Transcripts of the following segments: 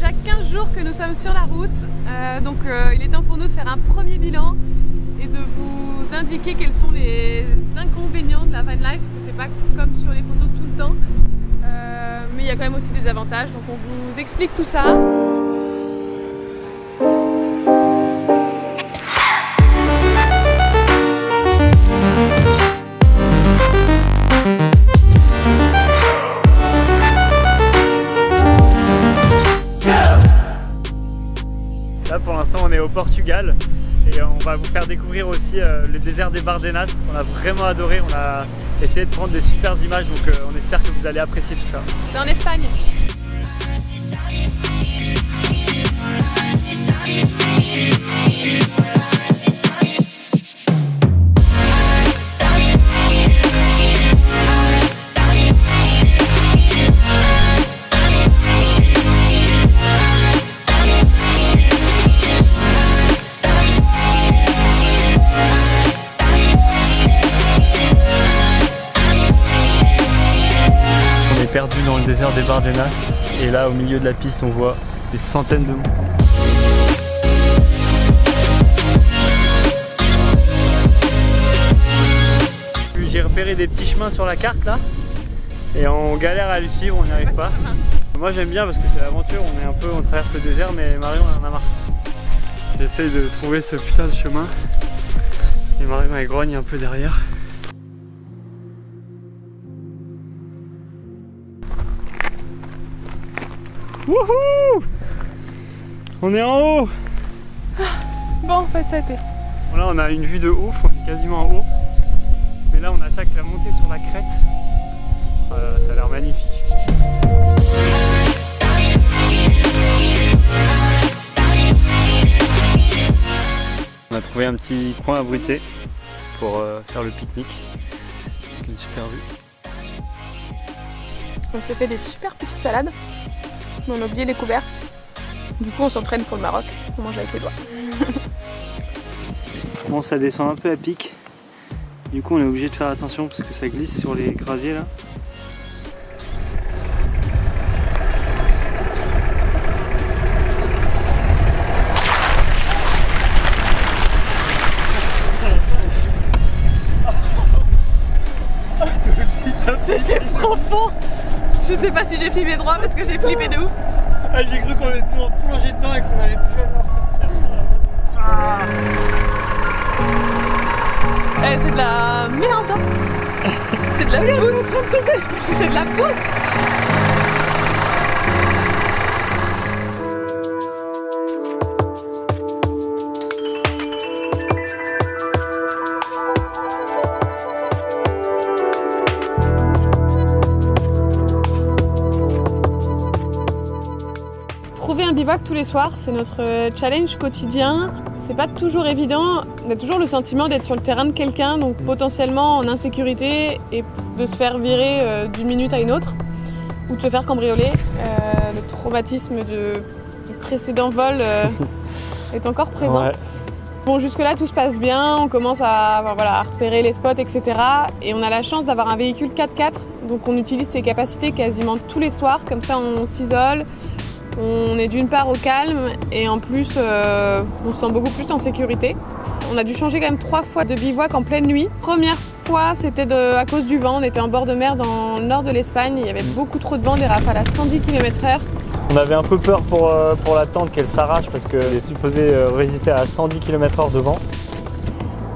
déjà 15 jours que nous sommes sur la route, donc il est temps pour nous de faire un premier bilan et de vous indiquer quels sont les inconvénients de la van life, parce que c'est pas comme sur les photos tout le temps, mais il y a quand même aussi des avantages, donc on vous explique tout ça. Là pour l'instant on est au Portugal et on va vous faire découvrir aussi le désert des Bardenas. On a vraiment adoré, on a essayé de prendre des super images, donc on espère que vous allez apprécier tout ça. C'est en Espagne. Perdu dans le désert des Bardenas et là au milieu de la piste on voit des centaines de moutons. J'ai repéré des petits chemins sur la carte là et on galère à les suivre, on n'y arrive pas. Moi j'aime bien parce que c'est l'aventure, on traverse le désert, mais Marion en a marre. J'essaye de trouver ce putain de chemin et Marion elle grogne un peu derrière. Wouhou! On est en haut! Bon, en fait, ça a été. Là, on a une vue de ouf, on est quasiment en haut. Mais là, on attaque la montée sur la crête. Voilà, ça a l'air magnifique. On a trouvé un petit coin abrité pour faire le pique-nique. Avec une super vue. On s'est fait des super petites salades. On a oublié les couverts. Du coup on s'entraîne pour le Maroc. On mange avec les doigts. Bon, ça descend un peu à pic. Du coup on est obligé de faire attention parce que ça glisse sur les graviers là. C'était profond. Je sais pas si j'ai filmé droit parce que j'ai flippé de ouf. Ah, j'ai cru qu'on était plongé dedans et qu'on allait plus jamais en sortir. Ah. Eh, c'est de la merde. C'est de la pousse. En train de tomber. C'est de la pousse. Trouver un bivouac tous les soirs, c'est notre challenge quotidien. C'est pas toujours évident, on a toujours le sentiment d'être sur le terrain de quelqu'un, donc potentiellement en insécurité et de se faire virer d'une minute à une autre ou de se faire cambrioler. Le traumatisme du précédent vol est encore présent. Ouais. Bon, jusque-là tout se passe bien, on commence à repérer les spots, etc. Et on a la chance d'avoir un véhicule 4x4, donc on utilise ses capacités quasiment tous les soirs, comme ça on s'isole. On est d'une part au calme et en plus on se sent beaucoup plus en sécurité. On a dû changer quand même 3 fois de bivouac en pleine nuit. Première fois c'était à cause du vent, on était en bord de mer dans le nord de l'Espagne, il y avait beaucoup trop de vent, des rafales à 110 km/h. On avait un peu peur pour la tente qu'elle s'arrache parce qu'elle est supposée résister à 110 km/h de vent.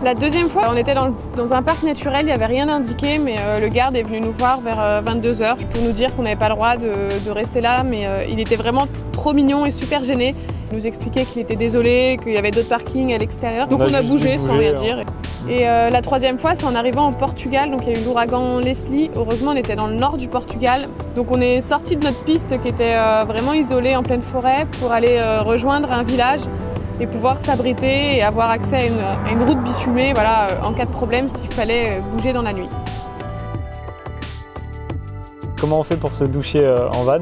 La deuxième fois, on était dans un parc naturel, il n'y avait rien indiqué, mais le garde est venu nous voir vers 22 h pour nous dire qu'on n'avait pas le droit de rester là, mais il était vraiment trop mignon et super gêné. Il nous expliquait qu'il était désolé, qu'il y avait d'autres parkings à l'extérieur, donc on a bougé sans rien dire. Et la troisième fois, c'est en arrivant au Portugal, donc il y a eu l'ouragan Leslie. Heureusement, on était dans le nord du Portugal, donc on est sorti de notre piste qui était vraiment isolée en pleine forêt pour aller rejoindre un village et pouvoir s'abriter et avoir accès à une route bitumée, voilà, en cas de problème s'il fallait bouger dans la nuit. Comment on fait pour se doucher en van?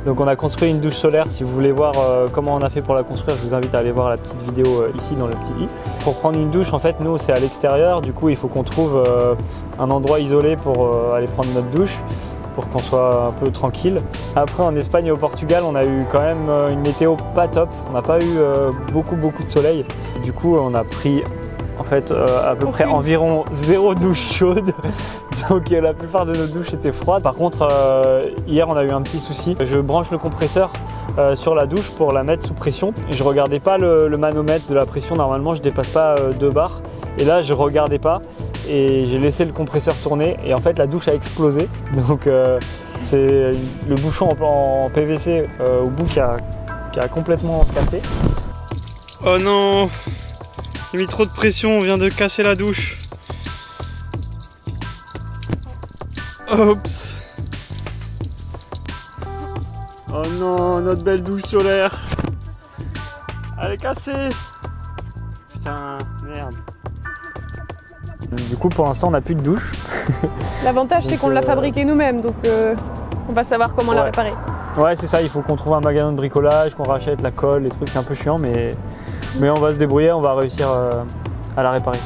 Donc on a construit une douche solaire. Si vous voulez voir comment on a fait pour la construire, je vous invite à aller voir la petite vidéo ici dans le petit i. Pour prendre une douche, en fait, nous c'est à l'extérieur, du coup il faut qu'on trouve un endroit isolé pour aller prendre notre douche. pour qu'on soit un peu tranquille. Après en Espagne et au Portugal, on a eu quand même une météo pas top. On n'a pas eu beaucoup de soleil. Du coup, on a pris en fait à peu près environ 0 douche chaude. Donc la plupart de nos douches étaient froides. Par contre, hier on a eu un petit souci. Je branche le compresseur sur la douche pour la mettre sous pression. Je regardais pas le manomètre de la pression. Normalement, je dépasse pas 2 bars. Et là, je regardais pas et j'ai laissé le compresseur tourner. Et en fait, la douche a explosé. Donc c'est le bouchon en PVC au bout qui a complètement capté. Oh non! J'ai mis trop de pression, on vient de casser la douche. Oups. Oh non, notre belle douche solaire. Elle est cassée. Putain, merde. Du coup, pour l'instant, on n'a plus de douche. L'avantage, c'est qu'on l'a fabriqué nous-mêmes, donc on va savoir comment la réparer. Ouais, c'est ça, il faut qu'on trouve un magasin de bricolage, qu'on rachète la colle, les trucs, c'est un peu chiant, mais on va se débrouiller, on va réussir à la réparer.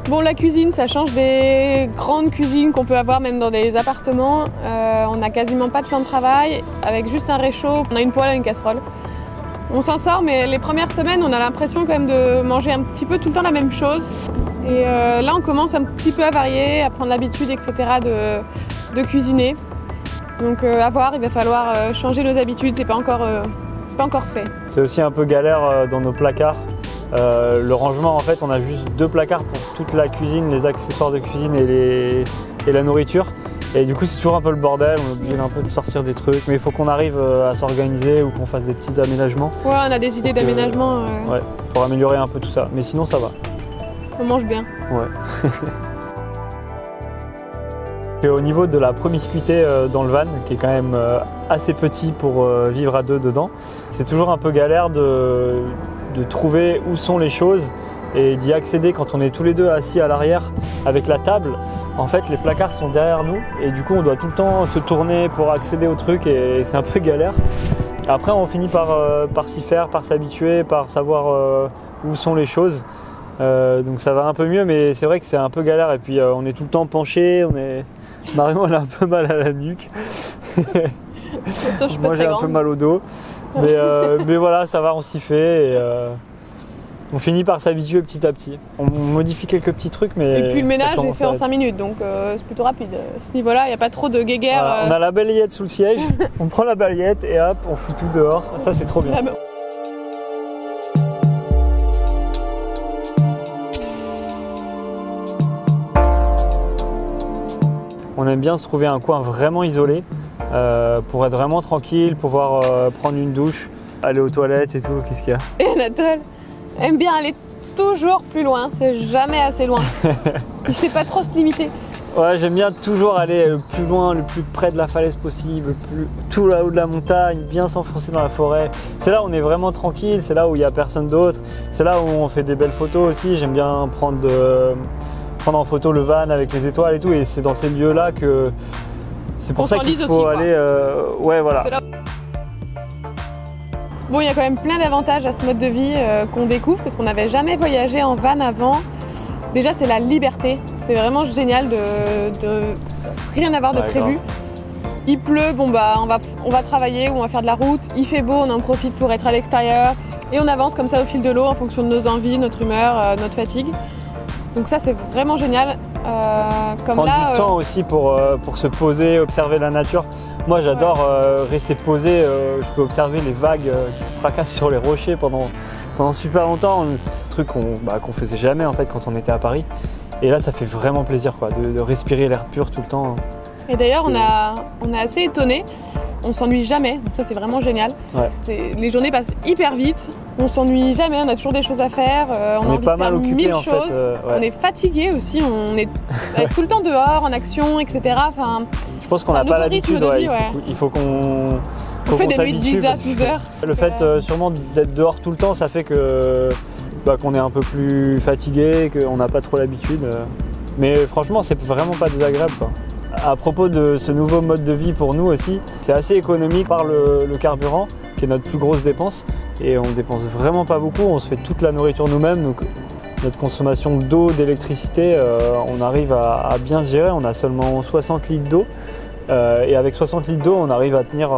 Bon, la cuisine, ça change des grandes cuisines qu'on peut avoir même dans des appartements. On n'a quasiment pas de plan de travail, avec juste un réchaud, on a une poêle et une casserole. On s'en sort, mais les premières semaines, on a l'impression quand même de manger un petit peu tout le temps la même chose. Et là, on commence un petit peu à varier, à prendre l'habitude, etc. de cuisiner. Donc à voir, il va falloir changer nos habitudes, c'est pas encore fait. C'est aussi un peu galère dans nos placards. Le rangement, en fait, on a juste 2 placards pour toute la cuisine, les accessoires de cuisine et la nourriture. Et du coup, c'est toujours un peu le bordel, on est obligé un peu de sortir des trucs. Mais il faut qu'on arrive à s'organiser ou qu'on fasse des petits aménagements. Ouais, on a des idées d'aménagement. Ouais, pour améliorer un peu tout ça. Mais sinon, ça va. On mange bien. Ouais. Et au niveau de la promiscuité dans le van, qui est quand même assez petit pour vivre à 2 dedans, c'est toujours un peu galère de trouver où sont les choses et d'y accéder quand on est tous les deux assis à l'arrière avec la table. En fait, les placards sont derrière nous et du coup, on doit tout le temps se tourner pour accéder au truc et c'est un peu galère. Après, on finit par s'y faire, par s'habituer, par savoir où sont les choses. Donc ça va un peu mieux, mais c'est vrai que c'est un peu galère et puis on est tout le temps penché, Marion elle a un peu mal à la nuque. Moi j'ai un peu mal au dos, mais voilà, ça va, on s'y fait et on finit par s'habituer petit à petit. On modifie quelques petits trucs, mais et puis le ménage est fait en 5 minutes, donc c'est plutôt rapide. À ce niveau-là, il n'y a pas trop de guéguerre. Voilà, on a la balayette sous le siège, on prend la balayette et hop, on fout tout dehors. Ça c'est trop bien. On aime bien se trouver un coin vraiment isolé pour être vraiment tranquille, pouvoir prendre une douche, aller aux toilettes et tout. Qu'est-ce qu'il y a? Et Anatole aime bien aller toujours plus loin, c'est jamais assez loin. Il sait pas trop se limiter. Ouais, j'aime bien toujours aller le plus loin, le plus près de la falaise possible, tout là-haut de la montagne, bien s'enfoncer dans la forêt. C'est là où on est vraiment tranquille, c'est là où il n'y a personne d'autre, c'est là où on fait des belles photos aussi. J'aime bien prendre en photo le van avec les étoiles et tout, et c'est dans ces lieux-là que c'est pour ça qu'il faut aussi, aller. Ouais, voilà. Bon, il y a quand même plein d'avantages à ce mode de vie qu'on découvre parce qu'on n'avait jamais voyagé en van avant. Déjà, c'est la liberté. C'est vraiment génial de rien avoir de prévu. Grave. Il pleut, bon bah on va travailler ou on va faire de la route. Il fait beau, on en profite pour être à l'extérieur et on avance comme ça au fil de l'eau en fonction de nos envies, notre humeur, notre fatigue. Donc ça c'est vraiment génial. Prendre du temps aussi pour se poser, observer la nature. Moi j'adore rester posé, je peux observer les vagues qui se fracassent sur les rochers pendant super longtemps. Un truc qu'on faisait jamais en fait quand on était à Paris. Et là ça fait vraiment plaisir quoi, de respirer l'air pur tout le temps. Et d'ailleurs on est assez étonnés. On s'ennuie jamais, donc ça c'est vraiment génial. Ouais. Les journées passent hyper vite, on s'ennuie jamais, on a toujours des choses à faire, on a envie de faire mille choses, ouais. On est fatigué aussi, on est tout le temps dehors, en action, etc. Enfin, je pense qu'on n'a pas l'habitude, il faut qu'on fait des nuits de 10 à 12 heures. Le fait sûrement d'être dehors tout le temps, ça fait qu'on est un peu plus fatigué, qu'on n'a pas trop l'habitude. Mais franchement, c'est vraiment pas désagréable quoi. À propos de ce nouveau mode de vie pour nous aussi, c'est assez économique par le carburant qui est notre plus grosse dépense et on dépense vraiment pas beaucoup, on se fait toute la nourriture nous-mêmes donc notre consommation d'eau, d'électricité, on arrive à bien gérer. On a seulement 60 litres d'eau. Et avec 60 litres d'eau, on arrive à tenir...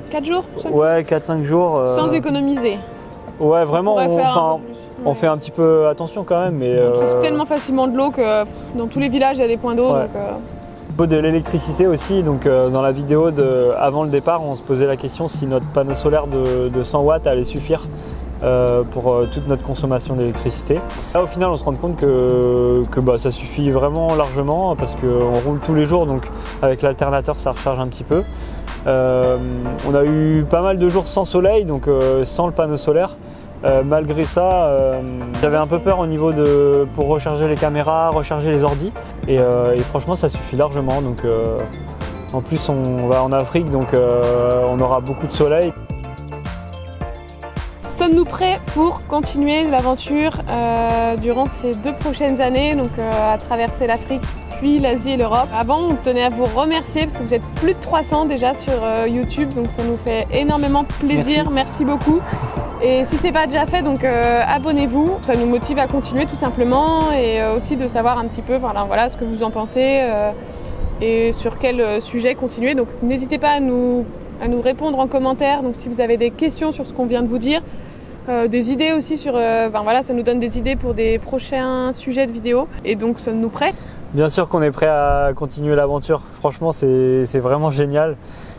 4 jours Ouais, 4-5 jours. Sans économiser. Ouais, vraiment, on fait un petit peu attention quand même. Mais, on trouve tellement facilement de l'eau que dans tous les villages, il y a des points d'eau. Ouais. De l'électricité aussi, donc dans la vidéo avant le départ, on se posait la question si notre panneau solaire de 100 watts allait suffire pour toute notre consommation d'électricité. Là, au final, on se rend compte que ça suffit vraiment largement parce qu'on roule tous les jours, donc avec l'alternateur, ça recharge un petit peu. On a eu pas mal de jours sans soleil, donc sans le panneau solaire. Malgré ça, j'avais un peu peur au niveau pour recharger les caméras, recharger les ordis, et franchement ça suffit largement. Donc, en plus on va en Afrique, donc on aura beaucoup de soleil. Sommes-nous prêts pour continuer l'aventure durant ces 2 prochaines années, donc à traverser l'Afrique, puis l'Asie et l'Europe? Avant, on tenait à vous remercier parce que vous êtes plus de 300 déjà sur YouTube, donc ça nous fait énormément plaisir. Merci beaucoup. Et si c'est pas déjà fait, donc abonnez-vous. Ça nous motive à continuer tout simplement, et aussi de savoir un petit peu voilà, ce que vous en pensez et sur quel sujet continuer. Donc n'hésitez pas à nous répondre en commentaire. Donc si vous avez des questions sur ce qu'on vient de vous dire, des idées aussi sur... voilà, ça nous donne des idées pour des prochains sujets de vidéos. Et donc sommes-nous prêts? Bien sûr qu'on est prêt à continuer l'aventure. Franchement, c'est vraiment génial.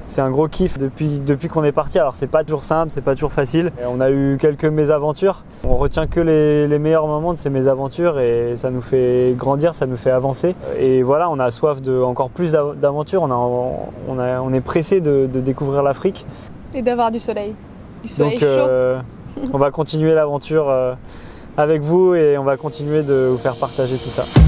C'est un gros kiff depuis qu'on est parti. Alors c'est pas toujours simple, c'est pas toujours facile. On a eu quelques mésaventures. On retient que les meilleurs moments de ces mésaventures et ça nous fait grandir, ça nous fait avancer. Et voilà, on a soif de encore plus d'aventures. On est pressé de découvrir l'Afrique. Et d'avoir du soleil. Du soleil chaud. Donc on va continuer l'aventure avec vous et on va continuer de vous faire partager tout ça.